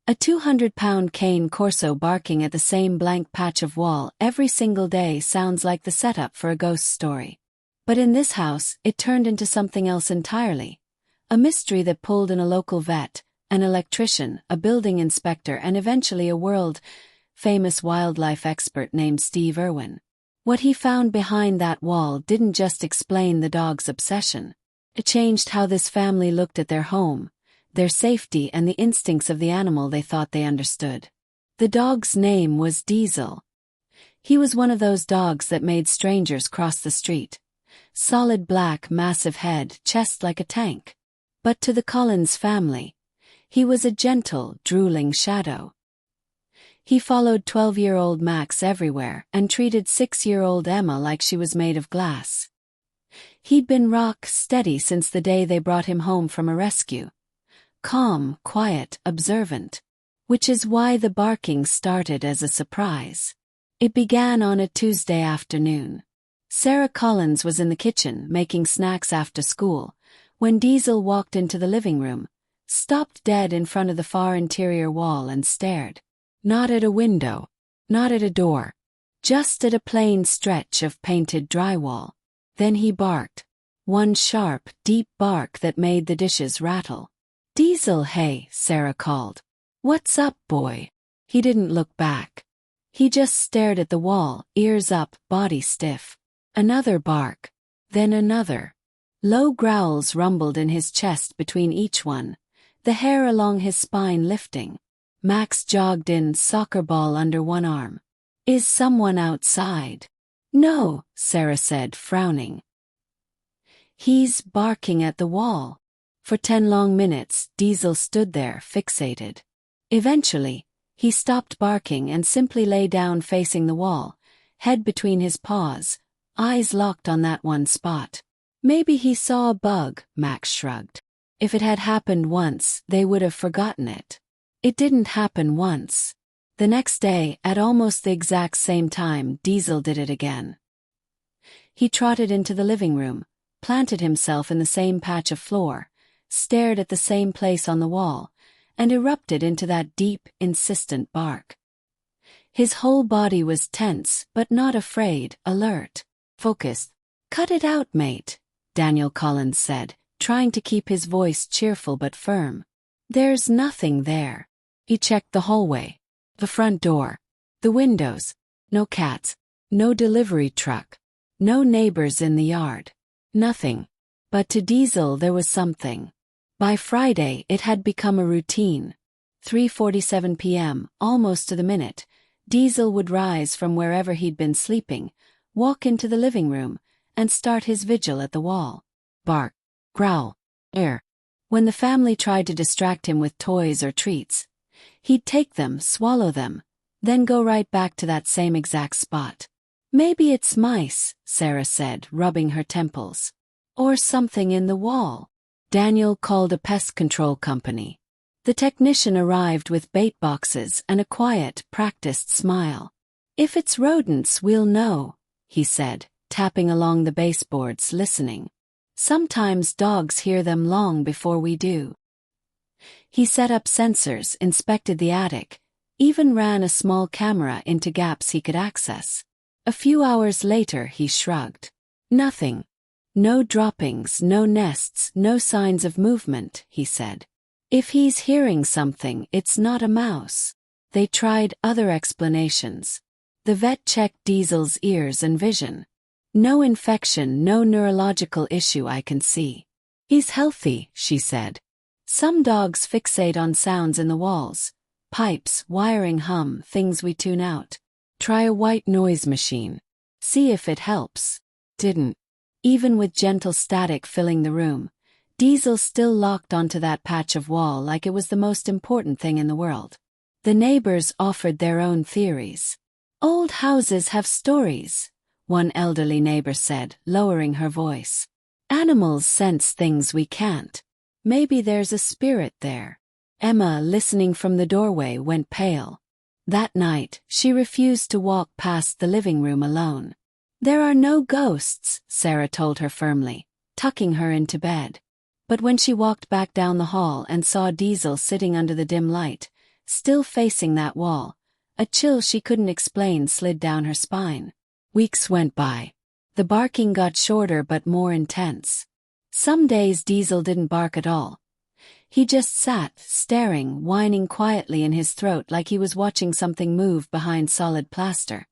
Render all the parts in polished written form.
A 200-pound cane CORSO barking at the same blank patch of wall every single day sounds like the setup for a ghost story. But in this house, it turned into something else entirely. A mystery that pulled in a local vet, an electrician, a building inspector, and eventually a world-famous wildlife expert named Steve Irwin. What he found behind that wall didn't just explain the dog's obsession. It changed how this family looked at their home, their safety, and the instincts of the animal they thought they understood. The dog's name was Diesel. He was one of those dogs that made strangers cross the street. Solid black, massive head, chest like a tank. But to the Collins family, he was a gentle, drooling shadow. He followed 12-year-old Max everywhere and treated 6-year-old Emma like she was made of glass. He'd been rock steady since the day they brought him home from a rescue. Calm, quiet, observant. Which is why the barking started as a surprise. It began on a Tuesday afternoon. Sarah Collins was in the kitchen making snacks after school when Diesel walked into the living room, stopped dead in front of the far interior wall and stared. Not at a window, not at a door, just at a plain stretch of painted drywall. Then he barked. One sharp, deep bark that made the dishes rattle. "Diesel, hey," Sarah called. "What's up, boy?" He didn't look back. He just stared at the wall, ears up, body stiff. Another bark. Then another. Low growls rumbled in his chest between each one, the hair along his spine lifting. Max jogged in, soccer ball under one arm. "Is someone outside?" "No," Sarah said, frowning. "He's barking at the wall." For 10 long minutes, Diesel stood there, fixated. Eventually, he stopped barking and simply lay down facing the wall, head between his paws, eyes locked on that one spot. Maybe he saw a bug, Max shrugged. If it had happened once, they would have forgotten it. It didn't happen once. The next day, at almost the exact same time, Diesel did it again. He trotted into the living room, planted himself in the same patch of floor, stared at the same place on the wall, and erupted into that deep, insistent bark. His whole body was tense, but not afraid, alert, focused. "Cut it out, mate," Daniel Collins said, trying to keep his voice cheerful but firm. "There's nothing there." He checked the hallway, the front door, the windows. No cats, no delivery truck, no neighbors in the yard. Nothing. But to Diesel there was something. By Friday it had become a routine. 3:47 p.m., almost to the minute, Diesel would rise from wherever he'd been sleeping, walk into the living room, and start his vigil at the wall. Bark, growl, air. When the family tried to distract him with toys or treats, he'd take them, swallow them, then go right back to that same exact spot. "Maybe it's mice," Sarah said, rubbing her temples. "Or something in the wall." Daniel called a pest control company. The technician arrived with bait boxes and a quiet, practiced smile. "If it's rodents, we'll know," he said, tapping along the baseboards, listening. "Sometimes dogs hear them long before we do." He set up sensors, inspected the attic, even ran a small camera into gaps he could access. A few hours later he shrugged. "Nothing. No droppings, no nests, no signs of movement," he said. "If he's hearing something, it's not a mouse." They tried other explanations. The vet checked Diesel's ears and vision. "No infection, no neurological issue I can see. He's healthy," she said. "Some dogs fixate on sounds in the walls. Pipes, wiring, hum, things we tune out. Try a white noise machine. See if it helps." Didn't. Even with gentle static filling the room, Diesel still locked onto that patch of wall like it was the most important thing in the world. The neighbors offered their own theories. "Old houses have stories," one elderly neighbor said, lowering her voice. "Animals sense things we can't. Maybe there's a spirit there." Emma, listening from the doorway, went pale. That night, she refused to walk past the living room alone. "There are no ghosts," Sarah told her firmly, tucking her into bed. But when she walked back down the hall and saw Diesel sitting under the dim light, still facing that wall. A chill she couldn't explain slid down her spine. Weeks went by. The barking got shorter but more intense. Some days Diesel didn't bark at all. He just sat, staring, whining quietly in his throat like he was watching something move behind solid plaster.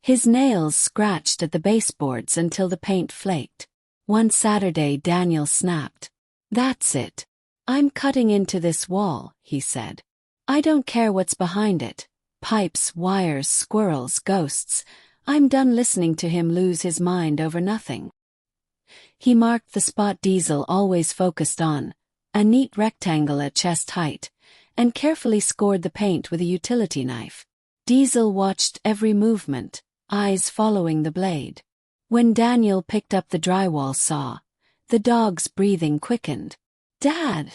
His nails scratched at the baseboards until the paint flaked. One Saturday Daniel snapped. "That's it. I'm cutting into this wall," he said. "I don't care what's behind it. Pipes, wires, squirrels, ghosts. I'm done listening to him lose his mind over nothing." He marked the spot Diesel always focused on, a neat rectangle at chest height, and carefully scored the paint with a utility knife. Diesel watched every movement, eyes following the blade. When Daniel picked up the drywall saw, the dog's breathing quickened. "Dad!"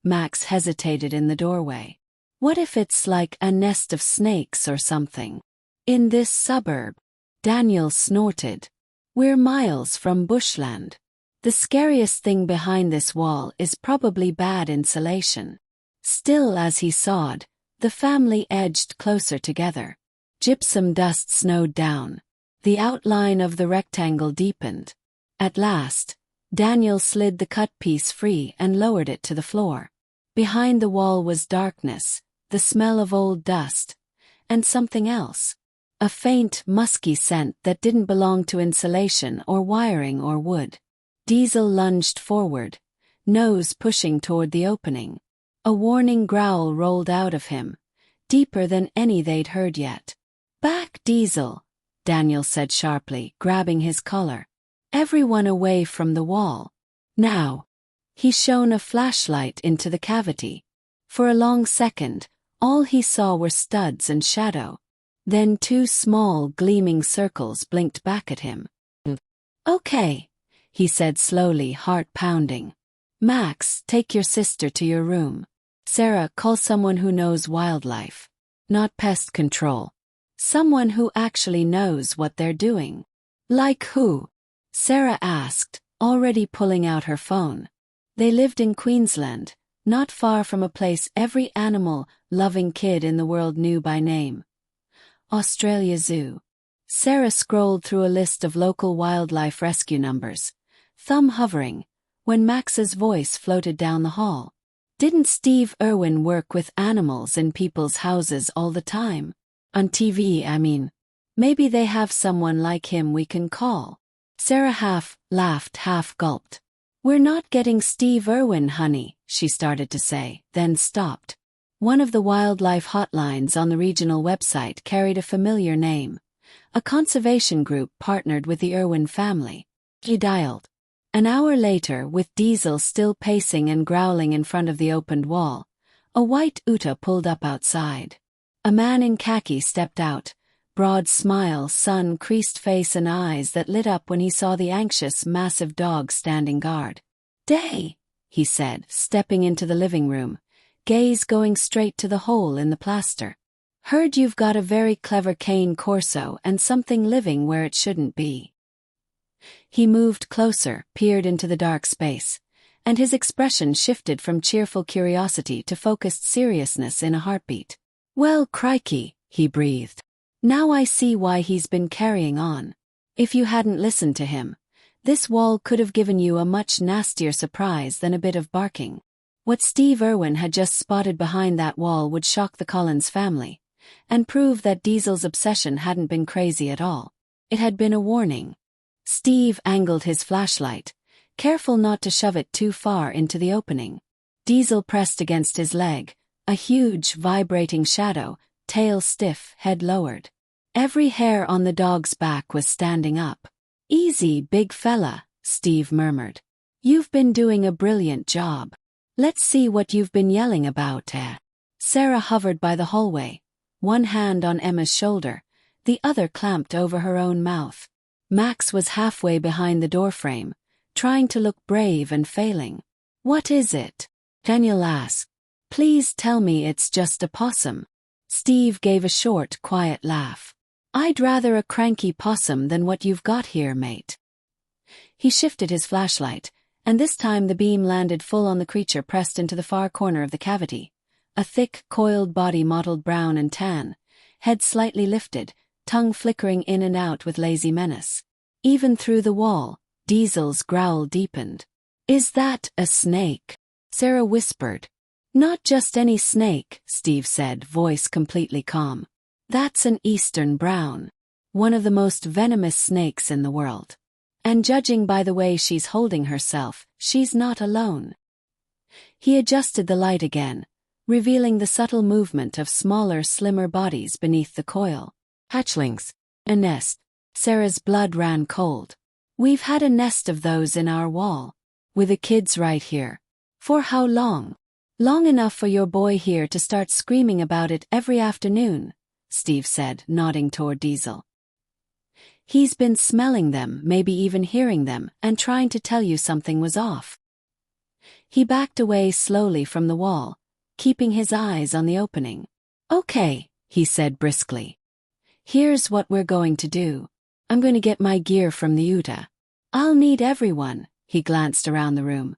Max hesitated in the doorway. "What if it's like a nest of snakes or something? In this suburb?" Daniel snorted. "We're miles from bushland. The scariest thing behind this wall is probably bad insulation." Still as he sawed, the family edged closer together. Gypsum dust snowed down. The outline of the rectangle deepened. At last, Daniel slid the cut piece free and lowered it to the floor. Behind the wall was darkness, the smell of old dust, and something else. A faint, musky scent that didn't belong to insulation or wiring or wood. Diesel lunged forward, nose pushing toward the opening. A warning growl rolled out of him, deeper than any they'd heard yet. "Back, Diesel," Daniel said sharply, grabbing his collar. "Everyone away from the wall. Now." He shone a flashlight into the cavity. For a long second, all he saw were studs and shadow. Then two small, gleaming circles blinked back at him. "Okay," he said slowly, heart pounding. "Max, take your sister to your room. Sarah, call someone who knows wildlife. Not pest control. Someone who actually knows what they're doing." "Like who?" Sarah asked, already pulling out her phone. They lived in Queensland, not far from a place every animal-loving kid in the world knew by name. Australia Zoo. Sarah scrolled through a list of local wildlife rescue numbers, thumb hovering, when Max's voice floated down the hall. "Didn't Steve Irwin work with animals in people's houses all the time? On TV, I mean. Maybe they have someone like him we can call." Sarah half laughed, half gulped. "We're not getting Steve Irwin, honey," she started to say, then stopped. One of the wildlife hotlines on the regional website carried a familiar name. A conservation group partnered with the Irwin family. He dialed. An hour later, with Diesel still pacing and growling in front of the opened wall, a white Ute pulled up outside. A man in khaki stepped out, broad smile, sun-creased face and eyes that lit up when he saw the anxious, massive dog standing guard. "Day," he said, stepping into the living room, gaze going straight to the hole in the plaster. "Heard you've got a very clever cane Corso and something living where it shouldn't be." He moved closer, peered into the dark space, and his expression shifted from cheerful curiosity to focused seriousness in a heartbeat. "Well, crikey," he breathed. "Now I see why he's been carrying on. If you hadn't listened to him, this wall could have given you a much nastier surprise than a bit of barking." What Steve Irwin had just spotted behind that wall would shock the Collins family, and prove that Diesel's obsession hadn't been crazy at all. It had been a warning. Steve angled his flashlight, careful not to shove it too far into the opening. Diesel pressed against his leg, a huge, vibrating shadow, tail stiff, head lowered. Every hair on the dog's back was standing up. "Easy, big fella," Steve murmured. "You've been doing a brilliant job. Let's see what you've been yelling about, eh?" Sarah hovered by the hallway, one hand on Emma's shoulder, the other clamped over her own mouth. Max was halfway behind the doorframe, trying to look brave and failing. "What is it?" Daniel asked. "Please tell me it's just a possum." Steve gave a short, quiet laugh. "I'd rather a cranky possum than what you've got here, mate." He shifted his flashlight, and this time the beam landed full on the creature pressed into the far corner of the cavity, a thick, coiled body mottled brown and tan, head slightly lifted, tongue flickering in and out with lazy menace. Even through the wall, Diesel's growl deepened. "Is that a snake?" Sarah whispered. "Not just any snake," Steve said, voice completely calm. "That's an eastern brown. One of the most venomous snakes in the world. And judging by the way she's holding herself, she's not alone." He adjusted the light again, revealing the subtle movement of smaller, slimmer bodies beneath the coil. "Hatchlings. A nest." Sarah's blood ran cold. "We've had a nest of those in our wall. With the kids right here. For how long?" "Long enough for your boy here to start screaming about it every afternoon," Steve said, nodding toward Diesel. "He's been smelling them, maybe even hearing them, and trying to tell you something was off." He backed away slowly from the wall, keeping his eyes on the opening. "Okay," he said briskly. "Here's what we're going to do. I'm going to get my gear from the Utah. I'll need everyone." He glanced around the room.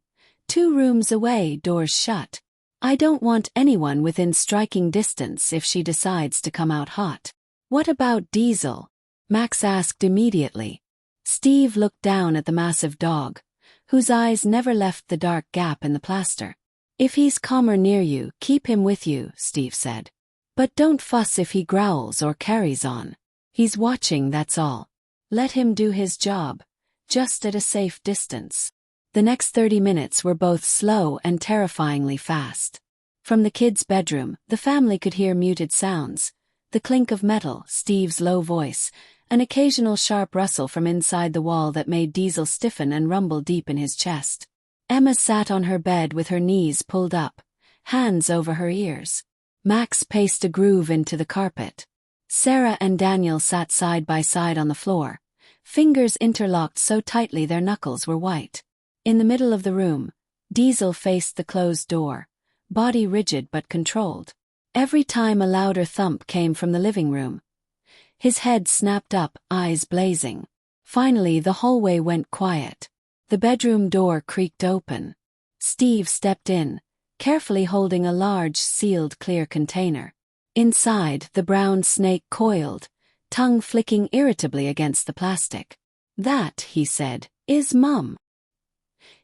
2 rooms away, doors shut. "I don't want anyone within striking distance if she decides to come out hot." "What about Diesel?" Max asked immediately. Steve looked down at the massive dog, whose eyes never left the dark gap in the plaster. "If he's calmer near you, keep him with you," Steve said. "But don't fuss if he growls or carries on. He's watching, that's all. Let him do his job, just at a safe distance." The next 30 minutes were both slow and terrifyingly fast. From the kids' bedroom, the family could hear muted sounds, the clink of metal, Steve's low voice, an occasional sharp rustle from inside the wall that made Diesel stiffen and rumble deep in his chest. Emma sat on her bed with her knees pulled up, hands over her ears. Max paced a groove into the carpet. Sarah and Daniel sat side by side on the floor, fingers interlocked so tightly their knuckles were white. In the middle of the room, Diesel faced the closed door, body rigid but controlled. Every time a louder thump came from the living room, his head snapped up, eyes blazing. Finally, the hallway went quiet. The bedroom door creaked open. Steve stepped in, carefully holding a large, sealed clear container. Inside, the brown snake coiled, tongue flicking irritably against the plastic. "That," he said, "is Mum."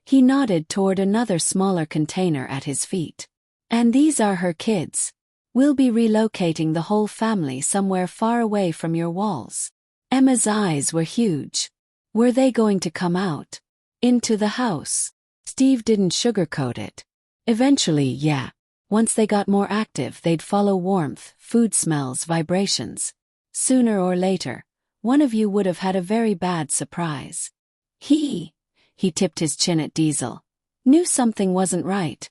He nodded toward another smaller container at his feet. "And these are her kids. We'll be relocating the whole family somewhere far away from your walls." Emma's eyes were huge. Were they going to come out? Into the house? Steve didn't sugarcoat it. Eventually, yeah. Once they got more active, they'd follow warmth, food smells, vibrations. Sooner or later, one of you would have had a very bad surprise. He tipped his chin at Diesel. "Knew something wasn't right.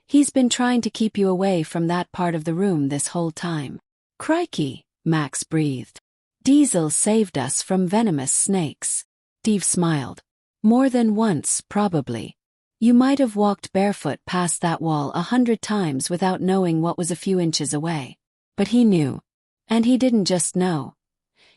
He's been trying to keep you away from that part of the room this whole time." "Crikey," Max breathed. "Diesel saved us from venomous snakes." Steve smiled. "More than once, probably. You might have walked barefoot past that wall 100 times without knowing what was a few inches away. But he knew. And he didn't just know.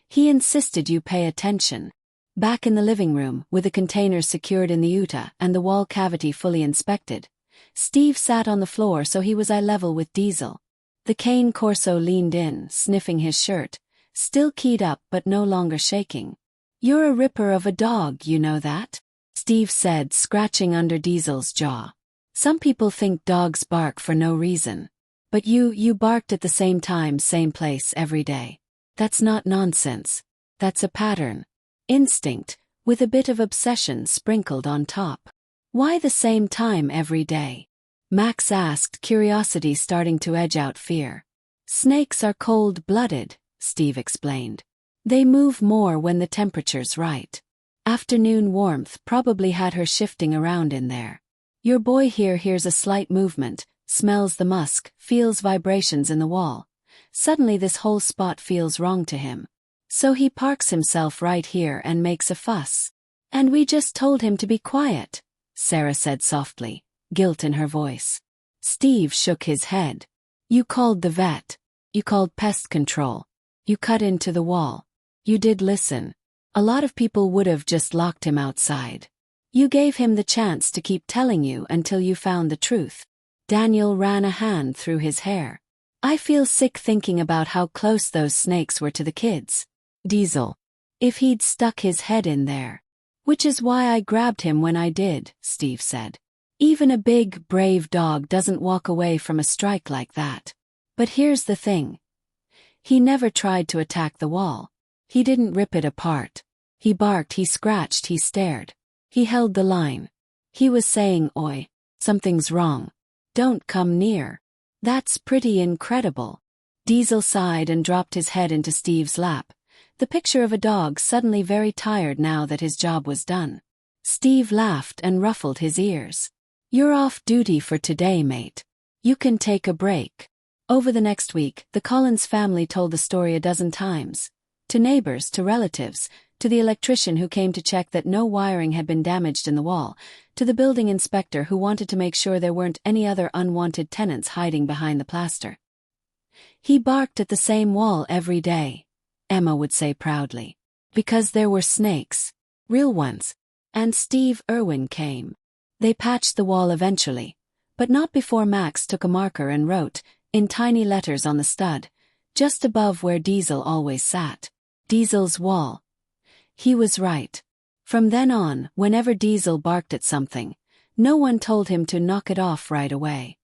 He insisted you pay attention." Back in the living room, with the containers secured in the Utah and the wall cavity fully inspected, Steve sat on the floor so he was eye level with Diesel. The cane CORSO leaned in, sniffing his shirt, still keyed up but no longer shaking. "You're a ripper of a dog, you know that?" Steve said, scratching under Diesel's jaw. "Some people think dogs bark for no reason. But you barked at the same time, same place every day. That's not nonsense. That's a pattern. Instinct, with a bit of obsession sprinkled on top." "Why the same time every day?" Max asked, curiosity starting to edge out fear. "Snakes are cold-blooded," Steve explained. "They move more when the temperature's right. Afternoon warmth probably had her shifting around in there. Your boy here hears a slight movement, smells the musk, feels vibrations in the wall. Suddenly this whole spot feels wrong to him. So he parks himself right here and makes a fuss. And we just told him to be quiet," Sarah said softly, guilt in her voice. Steve shook his head. "You called the vet. You called pest control. You cut into the wall. You did listen. A lot of people would have just locked him outside. You gave him the chance to keep telling you until you found the truth." Daniel ran a hand through his hair. I feel sick thinking about how close those snakes were to the kids. Diesel. If he'd stuck his head in there. Which is why I grabbed him when I did, Steve said. Even a big, brave dog doesn't walk away from a strike like that. But here's the thing. He never tried to attack the wall. He didn't rip it apart. He barked, he scratched, he stared. He held the line. He was saying, "Oi, something's wrong. Don't come near." That's pretty incredible. Diesel sighed and dropped his head into Steve's lap, the picture of a dog suddenly very tired now that his job was done. Steve laughed and ruffled his ears. "You're off duty for today, mate. You can take a break." Over the next week, the Collins family told the story a dozen times. To neighbors, to relatives, to the electrician who came to check that no wiring had been damaged in the wall, to the building inspector who wanted to make sure there weren't any other unwanted tenants hiding behind the plaster. "He barked at the same wall every day," Emma would say proudly. "Because there were snakes. Real ones. And Irwin came. They patched the wall eventually, but not before Max took a marker and wrote, in tiny letters on the stud, just above where Diesel always sat. Diesel's wall. He was right. From then on, whenever Diesel barked at something, no one told him to knock it off right away.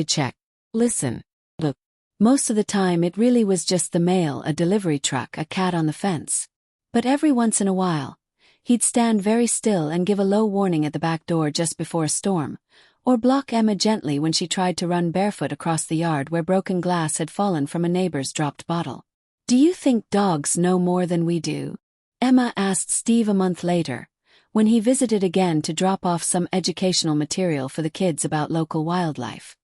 Check. Listen. Look. Most of the time it really was just the mail, a delivery truck, a cat on the fence. But every once in a while, he'd stand very still and give a low warning at the back door just before a storm, or block Emma gently when she tried to run barefoot across the yard where broken glass had fallen from a neighbor's dropped bottle. "Do you think dogs know more than we do?" Emma asked Steve a month later, when he visited again to drop off some educational material for the kids about local wildlife.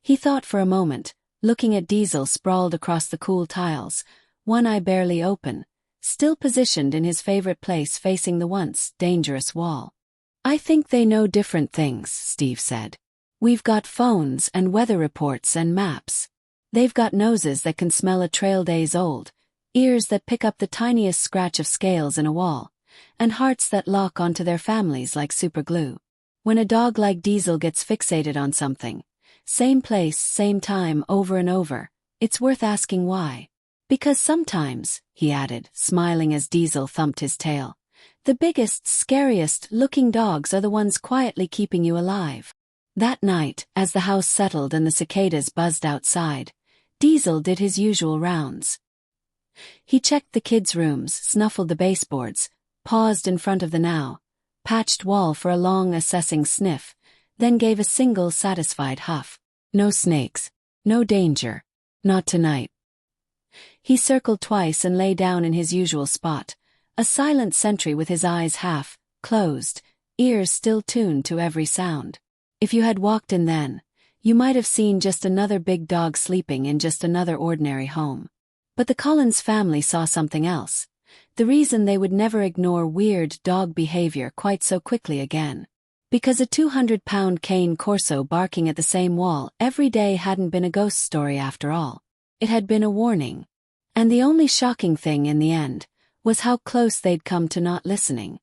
He thought for a moment, looking at Diesel sprawled across the cool tiles, one eye barely open, still positioned in his favorite place facing the once dangerous wall. "I think they know different things," Steve said. "We've got phones and weather reports and maps. They've got noses that can smell a trail days old, ears that pick up the tiniest scratch of scales in a wall, and hearts that lock onto their families like superglue. When a dog like Diesel gets fixated on something, same place, same time, over and over, it's worth asking why. Because sometimes," he added, smiling as Diesel thumped his tail, "the biggest, scariest-looking dogs are the ones quietly keeping you alive." That night, as the house settled and the cicadas buzzed outside, Diesel did his usual rounds. He checked the kids' rooms, snuffled the baseboards, paused in front of the now patched wall for a long assessing sniff, then gave a single satisfied huff. "No snakes. No danger. Not tonight." He circled twice and lay down in his usual spot, a silent sentry with his eyes half closed, ears still tuned to every sound. If you had walked in then, you might have seen just another big dog sleeping in just another ordinary home. But the Collins family saw something else, the reason they would never ignore weird dog behavior quite so quickly again. Because a 200-pound cane Corso barking at the same wall every day hadn't been a ghost story after all. It had been a warning. And the only shocking thing in the end was how close they'd come to not listening.